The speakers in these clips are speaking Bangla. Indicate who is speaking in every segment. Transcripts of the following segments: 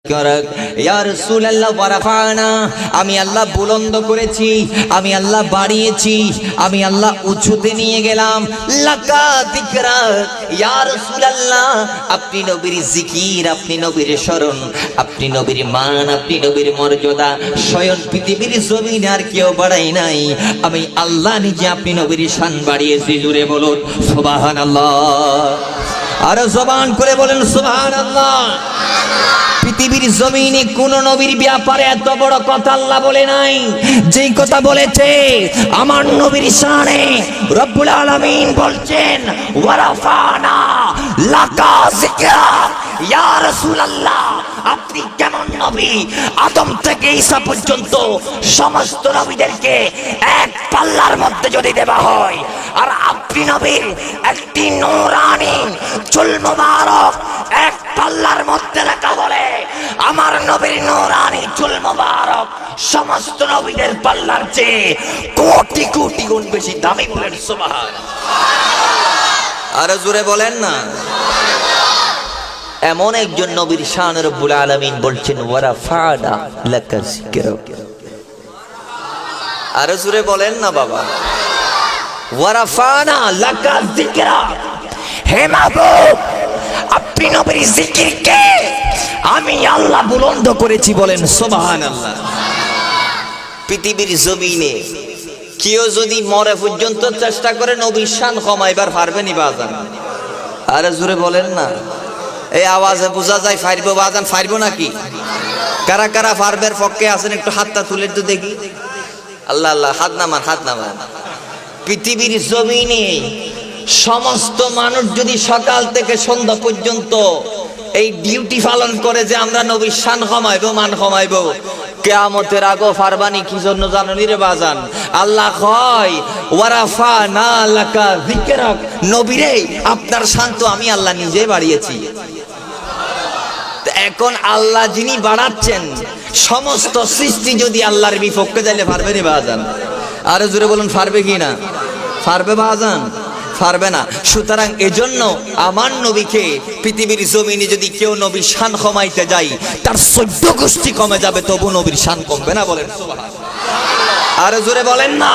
Speaker 1: ইয়া রাসূলুল্লাহ ওয়ারাফানা, আমি আল্লাহ বুলন্দ করেছি, আমি আল্লাহ বাড়িয়েছি, আমি আল্লাহ উঁচুতে নিয়ে গেলাম। লাকা যিকরা ইয়া রাসূলুল্লাহ, আপনি নবীর জিকির, আপনি নবীর শরণ, আপনি নবীর মান, আপনি নবীর মর্যাদা স্বয়ং পৃথিবীর জমিনে আর কেউ বাড়াই নাই। আমি আল্লাহ নিজে আপনি নবীর শান বাড়িয়েছি। জুড়ে বলুন সুবহানাল্লাহ, আর জবান করে বলেন সুবহানাল্লাহ। পৃথিবীর জমিনে কোন নবীর ব্যাপারে এত বড় কথা আল্লাহ বলে নাই যেই কথা বলেছে আমার নবীর শানে। রব্বুল আলামিন বলছেন ওয়ারাফানা লাকা যিকরা ইয়া রাসূলুল্লাহ, আপনি কেমন নবী? আদম থেকে ঈসা পর্যন্ত সমস্ত নবীদেরকে এক পাল্লার মধ্যে যদি দেওয়া হয়, আর আপনি নবীর একটি নূরানি চুল মোবারক এক পাল্লার মধ্যে রাখা বলে, আমার নবীর নূরানি চুল মোবারক সমস্ত নবীদের পাল্লার চেয়ে কোটি কোটি গুণ বেশি দামি। বলেন সুবহানাল্লাহ, আর জোরে বলেন না। এমন একজন নবীর শান রব্বুল আলামিন বলছেন ওয়ারাফানা লাকা যিকরা, আর জোরে বলেন না বাবা। ওয়ারাফানা লাকা যিকরা, হে মাহবুব আপনি নবীর জিকিরকে আমি আল্লাহ বুলন্দ করেছি। বলেন সুবহানাল্লাহ। পৃথিবীর জমিনে কেউ যদি মরে পর্যন্ত চেষ্টা করে নবীর শান কমাইবার পারবে নি বাজান? আরে জোরে বলেন না। এই আওয়াজে বোঝা যায় ফাইরবো বাজান, ফাইরবো নাকি? কারা কারা ফারবের পক্ষে আছেন একটু হাতটা তুলে তো দেখি। আল্লাহ আল্লাহ, হাত নামান, হাত নামান। পৃথিবীর জমিনে সমস্ত মানুষ যদি সকাল থেকে সন্ধ্যা পর্যন্ত এই ডিউটি পালন করে যে আমরা নবীর শান কমাইবো, মান কমাইবো, কিয়ামতের আগে ফারবানি কি জন্য জানেন রে বাজান? আল্লাহ কয় ওয়ারাফানা লাকা যিকরাক, নবীরে আপনার শান তো আমি আল্লাহ নিজে বাড়িয়েছি। এখন আল্লাহ যিনি বাড়াচ্ছেন, সমস্ত সৃষ্টি যদি আল্লাহর বিপক্ষে যাইলে পারবে রে বাজান? আরে জোরে বলুন পারবে কি না? পারবে বাজান? পারবে না। সুতরাং এজন্য আমার নবীকে পৃথিবীর জমিনে যদি কেউ নবীর শান কমাইতে যায়, তার 14 গোষ্ঠী কমে যাবে, তবু নবীর শান কমবে না। বলেন সুবহানাল্লাহ, আর জোরে বলেন না।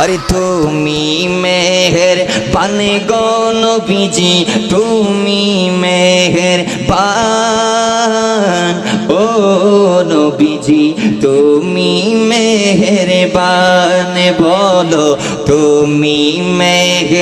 Speaker 1: আরে তুমি মেহেরবান গো নবীজি, তুমি মেহেরবান, ও নবীজি তুমি মেহেরবান, বলো তুমি মেহের